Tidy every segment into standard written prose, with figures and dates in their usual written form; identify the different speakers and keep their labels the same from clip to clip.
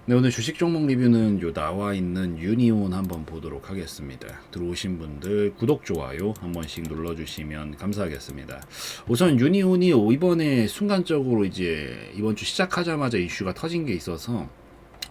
Speaker 1: 네, 오늘 주식 종목 리뷰는 요 나와 있는 유니온 한번 보도록 하겠습니다. 들어오신 분들 구독, 좋아요 한 번씩 눌러주시면 감사하겠습니다. 우선 유니온이 이번에 순간적으로 이제 이번 주 시작하자마자 이슈가 터진 게 있어서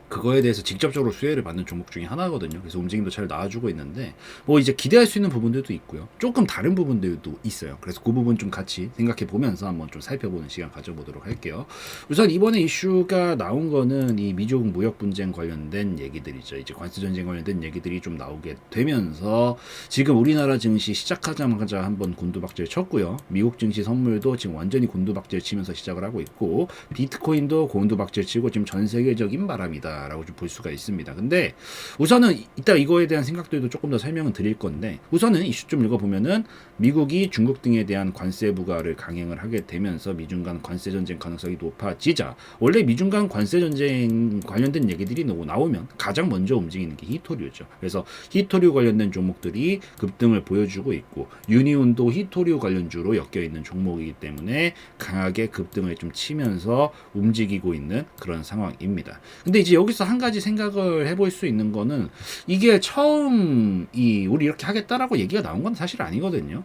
Speaker 1: 그거에 대해서 직접적으로 수혜를 받는 종목 중에 하나거든요. 그래서 움직임도 잘 나와주고 있는데 뭐 이제 기대할 수 있는 부분들도 있고요. 조금 다른 부분들도 있어요. 그래서 그 부분 좀 같이 생각해 보면서 한번 좀 살펴보는 시간 가져보도록 할게요. 우선 이번에 이슈가 나온 거는 이 미중 무역 분쟁 관련된 얘기들이죠. 이제 관세 전쟁 관련된 얘기들이 좀 나오게 되면서 지금 우리나라 증시 시작하자마자 한번 곤두박질 쳤고요. 미국 증시 선물도 지금 완전히 곤두박질 치면서 시작을 하고 있고 비트코인도 곤두박질 치고 지금 전 세계적인 바람이다. 라고 좀 볼 수가 있습니다. 근데 우선은 이따 이거에 대한 생각들도 조금 더 설명을 드릴 건데 우선은 이슈 좀 읽어보면은 미국이 중국 등에 대한 관세 부과를 강행을 하게 되면서 미중 간 관세 전쟁 가능성이 높아지자 원래 미중 간 관세 전쟁 관련된 얘기들이 나오면 가장 먼저 움직이는 게 히토류죠. 그래서 히토류 관련된 종목들이 급등을 보여주고 있고 유니온도 히토류 관련주로 엮여 있는 종목이기 때문에 강하게 급등을 좀 치면서 움직이고 있는 그런 상황입니다. 근데 이제 여기서 한 가지 생각을 해볼 수 있는 거는 이게 처음 우리 이렇게 하겠다라고 얘기가 나온 건 사실 아니거든요.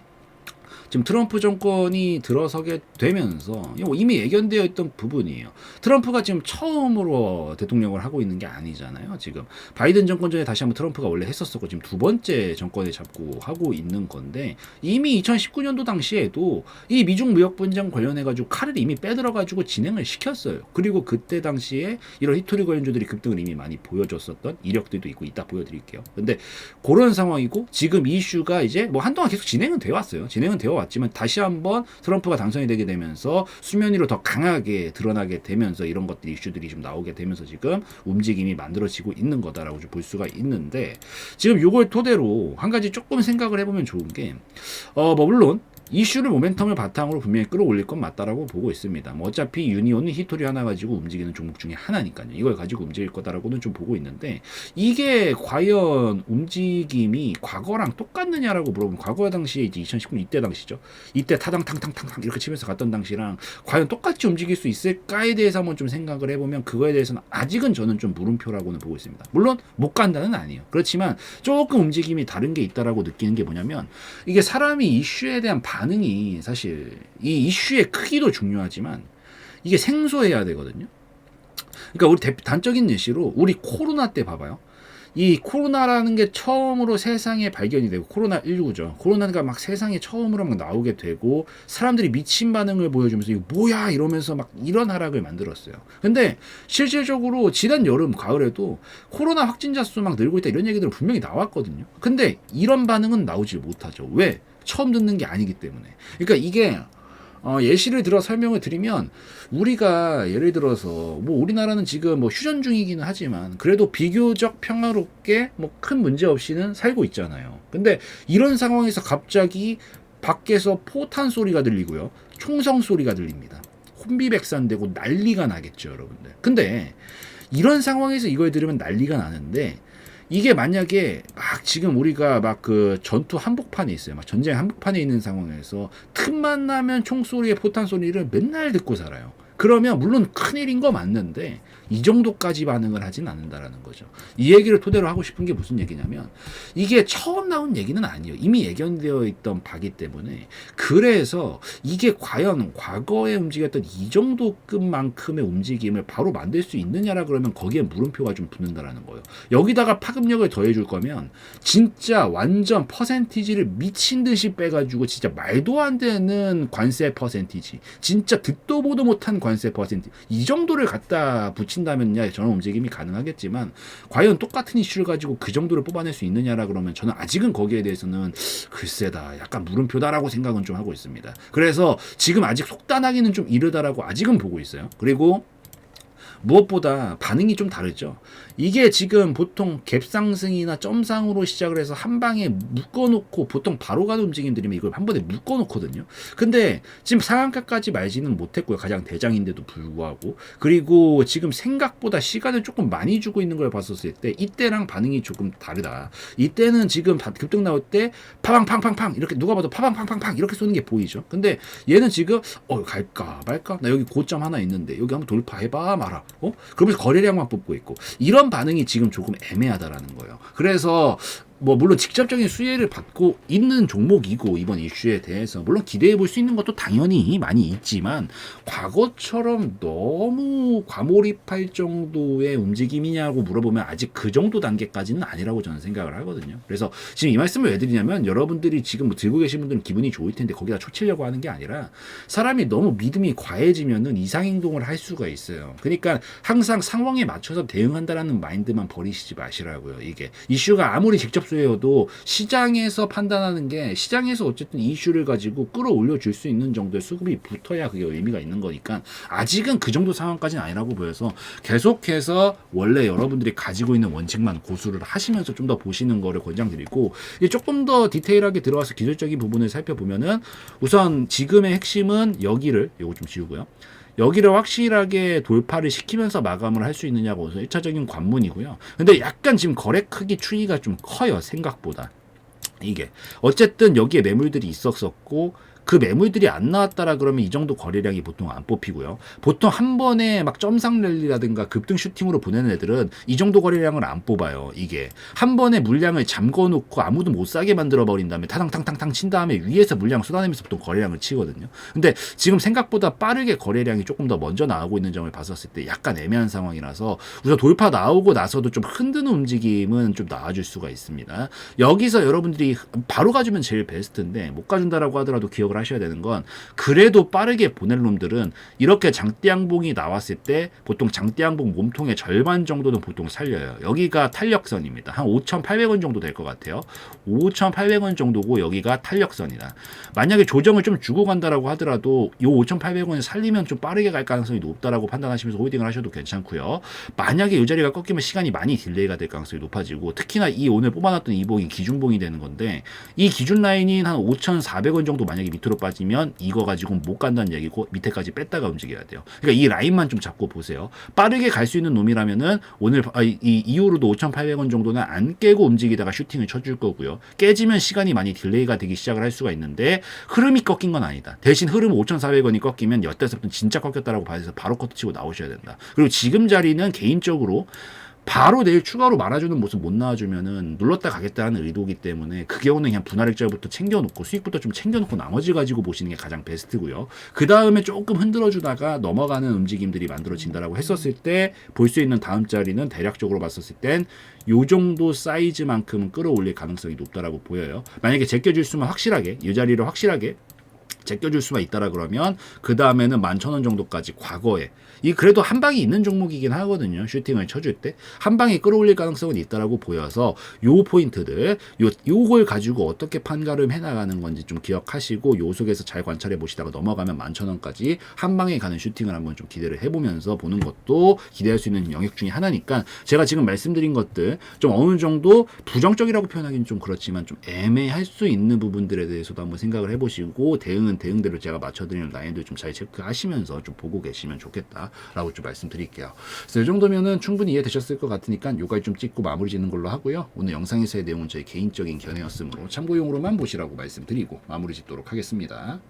Speaker 1: 지금 트럼프 정권이 들어서게 되면서 이미 예견되어 있던 부분이에요. 트럼프가 지금 처음으로 대통령을 하고 있는 게 아니잖아요. 지금 바이든 정권 전에 다시 한번 트럼프가 원래 했었었고 지금 두 번째 정권을 잡고 하고 있는 건데 이미 2019년도 당시에도 이 미중 무역 분쟁 관련해 가지고 칼을 이미 빼들어 가지고 진행을 시켰어요. 그리고 그때 당시에 이런 히토리 관련주들이 급등을 이미 많이 보여줬었던 이력들도 있고 이따 보여드릴게요. 근데 그런 상황이고 지금 이슈가 이제 뭐 한동안 계속 진행은 되어 왔어요. 진행은 되어 왔지만 다시 한번 트럼프가 당선이 되게 되면서 수면 위로 더 강하게 드러나게 되면서 이런 것들이 이슈들이 좀 나오게 되면서 지금 움직임이 만들어지고 있는 거다라고 좀 볼 수가 있는데 지금 요걸 토대로 한 가지 조금 생각을 해보면 좋은 게 뭐 물론 이슈를 모멘텀을 바탕으로 분명히 끌어올릴 건 맞다라고 보고 있습니다. 뭐 어차피 유니온은 히토리 하나 가지고 움직이는 종목 중에 하나니까요. 이걸 가지고 움직일 거다라고는 좀 보고 있는데 이게 과연 움직임이 과거랑 똑같느냐라고 물어보면 과거 당시에 이제 2019년 이때 당시죠. 이때 타당탕탕탕탕 이렇게 치면서 갔던 당시랑 과연 똑같이 움직일 수 있을까에 대해서 한번 좀 생각을 해보면 그거에 대해서는 아직은 저는 좀 물음표라고는 보고 있습니다. 물론 못 간다는 아니에요. 그렇지만 조금 움직임이 다른 게 있다라고 느끼는 게 뭐냐면 이게 사람이 이슈에 대한 반응이 사실 이 이슈의 크기도 중요하지만 이게 생소해야 되거든요. 그러니까 우리 단적인 예시로 우리 코로나 때 봐봐요. 이 코로나라는 게 처음으로 세상에 발견이 되고 코로나19죠. 코로나가 막 세상에 처음으로 막 나오게 되고 사람들이 미친 반응을 보여주면서 이거 뭐야 이러면서 막 이런 하락을 만들었어요. 근데 실질적으로 지난 여름 가을에도 코로나 확진자 수 막 늘고 있다 이런 얘기들은 분명히 나왔거든요. 근데 이런 반응은 나오지 못하죠. 왜? 처음 듣는 게 아니기 때문에. 그러니까 이게 예시를 들어 설명을 드리면 우리가 예를 들어서 뭐 우리나라는 지금 뭐 휴전 중이기는 하지만 그래도 비교적 평화롭게 뭐 큰 문제 없이는 살고 있잖아요. 근데 이런 상황에서 갑자기 밖에서 포탄 소리가 들리고요. 총성 소리가 들립니다. 혼비백산되고 난리가 나겠죠, 여러분들. 근데 이런 상황에서 이걸 들으면 난리가 나는데 이게 만약에 막 지금 우리가 막 그 전투 한복판에 있어요. 막 전쟁 한복판에 있는 상황에서 틈만 나면 총소리에 포탄 소리를 맨날 듣고 살아요. 그러면 물론 큰일인 거 맞는데 이 정도까지 반응을 하진 않는다라는 거죠. 이 얘기를 토대로 하고 싶은 게 무슨 얘기냐면 이게 처음 나온 얘기는 아니에요. 이미 예견되어 있던 바기 때문에 그래서 이게 과연 과거에 움직였던 이 정도급만큼의 움직임을 바로 만들 수 있느냐라 그러면 거기에 물음표가 좀 붙는다라는 거예요. 여기다가 파급력을 더해줄 거면 진짜 완전 퍼센티지를 미친 듯이 빼가지고 진짜 말도 안 되는 관세 퍼센티지 진짜 듣도 보도 못한 관세 퍼센티지 이 정도를 갖다 붙인다면야 저는 움직임이 가능하겠지만 과연 똑같은 이슈를 가지고 그 정도를 뽑아낼 수 있느냐라 그러면 저는 아직은 거기에 대해서는 글쎄다 약간 물음표다라고 생각은 좀 하고 있습니다. 그래서 지금 아직 속단하기는 좀 이르다라고 아직은 보고 있어요. 그리고 무엇보다 반응이 좀 다르죠. 이게 지금 보통 갭상승이나 점상으로 시작을 해서 한 방에 묶어놓고 보통 바로 가는 움직임들이면 이걸 한 번에 묶어놓거든요. 근데 지금 상한가까지 말지는 못했고요. 가장 대장인데도 불구하고. 그리고 지금 생각보다 시간을 조금 많이 주고 있는 걸 봤었을 때 이때랑 반응이 조금 다르다. 이때는 지금 급등 나올 때 파방팡팡팡 이렇게 누가 봐도 파방팡팡팡 이렇게 쏘는 게 보이죠. 근데 얘는 지금 갈까 말까 나 여기 고점 하나 있는데 여기 한번 돌파해봐 마라 그러면서 거래량만 뽑고 있고 이런 반응이 지금 조금 애매하다라는 거예요. 그래서 뭐 물론 직접적인 수혜를 받고 있는 종목이고 이번 이슈에 대해서 물론 기대해 볼 수 있는 것도 당연히 많이 있지만 과거처럼 너무 과몰입할 정도의 움직임이냐고 물어보면 아직 그 정도 단계까지는 아니라고 저는 생각을 하거든요. 그래서 지금 이 말씀을 왜 드리냐면 여러분들이 지금 뭐 들고 계신 분들은 기분이 좋을 텐데 거기다 초치려고 하는 게 아니라 사람이 너무 믿음이 과해지면은 이상행동을 할 수가 있어요. 그러니까 항상 상황에 맞춰서 대응한다라는 마인드만 버리시지 마시라고요. 이게 이슈가 아무리 직접 수혜여도 시장에서 판단하는 게 시장에서 어쨌든 이슈를 가지고 끌어올려 줄 수 있는 정도의 수급이 붙어야 그게 의미가 있는 거니까 아직은 그 정도 상황까지는 아니라고 보여서 계속해서 원래 여러분들이 가지고 있는 원칙만 고수를 하시면서 좀 더 보시는 거를 권장드리고 조금 더 디테일하게 들어가서 기술적인 부분을 살펴보면은 우선 지금의 핵심은 여기를 요거 좀 지우고요. 여기를 확실하게 돌파를 시키면서 마감을 할 수 있느냐고 해서 1차적인 관문이고요. 근데 약간 지금 거래 크기 추이가 좀 커요. 생각보다. 이게 어쨌든 여기에 매물들이 있었었고 그 매물들이 안 나왔다라 그러면 이 정도 거래량이 보통 안 뽑히고요. 보통 한 번에 막 점상 랠리라든가 급등 슈팅으로 보내는 애들은 이 정도 거래량을 안 뽑아요. 이게 한 번에 물량을 잠궈 놓고 아무도 못 사게 만들어 버린 다음에 타당탕탕탕 친 다음에 위에서 물량 쏟아내면서 보통 거래량을 치거든요. 근데 지금 생각보다 빠르게 거래량이 조금 더 먼저 나오고 있는 점을 봤었을 때 약간 애매한 상황이라서 우선 돌파 나오고 나서도 좀 흔드는 움직임은 좀 나와줄 수가 있습니다. 여기서 여러분들이 바로 가주면 제일 베스트인데 못 가준다라고 하더라도 기억을 하셔야 되는 건 그래도 빠르게 보낼 놈들은 이렇게 장대양봉이 나왔을 때 보통 장대양봉 몸통의 절반 정도는 보통 살려요. 여기가 탄력선입니다. 한 5,800원 정도 될 것 같아요. 5,800원 정도고 여기가 탄력선이다. 만약에 조정을 좀 주고 간다라고 하더라도 이 5,800원을 살리면 좀 빠르게 갈 가능성이 높다라고 판단하시면서 홀딩을 하셔도 괜찮고요. 만약에 이 자리가 꺾이면 시간이 많이 딜레이가 될 가능성이 높아지고 특히나 이 오늘 뽑아놨던 이 봉이 기준봉이 되는 건데 이 기준 라인인 한 5,400원 정도 만약에 밑으로 빠지면 이거 가지고 못 간다는 얘기고 밑에까지 뺐다가 움직여야 돼요. 그러니까 이 라인만 좀 잡고 보세요. 빠르게 갈 수 있는 놈이라면은 오늘 이 이후로도 5,800원 정도는 안 깨고 움직이다가 슈팅을 쳐줄 거고요. 깨지면 시간이 많이 딜레이가 되기 시작을 할 수가 있는데 흐름이 꺾인 건 아니다. 대신 흐름 5,400원이 꺾이면 여태서부터 진짜 꺾였다라고 봐서 바로 커트 치고 나오셔야 된다. 그리고 지금 자리는 개인적으로 바로 내일 추가로 말아주는 모습 못 나와주면은 눌렀다 가겠다는 의도기 때문에 그 경우는 그냥 분할액자부터 챙겨놓고 수익부터 좀 챙겨놓고 나머지 가지고 보시는 게 가장 베스트고요. 그 다음에 조금 흔들어주다가 넘어가는 움직임들이 만들어진다라고 했었을 때 볼 수 있는 다음 자리는 대략적으로 봤었을 땐 요 정도 사이즈만큼은 끌어올릴 가능성이 높다라고 보여요. 만약에 제껴줄 수만 확실하게 이 자리를 확실하게 제껴줄 수만 있다라 그러면 그 다음에는 11,000원 정도까지 과거에 이 그래도 한 방이 있는 종목이긴 하거든요. 슈팅을 쳐줄 때 한 방에 끌어올릴 가능성은 있다라고 보여서 요 포인트들 요걸 가지고 어떻게 판가름 해나가는 건지 좀 기억하시고 요 속에서 잘 관찰해 보시다가 넘어가면 11,000원까지 한 방에 가는 슈팅을 한번 좀 기대를 해보면서 보는 것도 기대할 수 있는 영역 중에 하나니까 제가 지금 말씀드린 것들 좀 어느 정도 부정적이라고 표현하기는 좀 그렇지만 좀 애매할 수 있는 부분들에 대해서도 한번 생각을 해보시고 대응은 대응대로 제가 맞춰드리는 라인들 좀 잘 체크하시면서 좀 보고 계시면 좋겠다라고 좀 말씀드릴게요. 그래서 이 정도면은 충분히 이해되셨을 것 같으니까 요까지 좀 찍고 마무리 짓는 걸로 하고요. 오늘 영상에서의 내용은 저희 개인적인 견해였으므로 참고용으로만 보시라고 말씀드리고 마무리 짓도록 하겠습니다.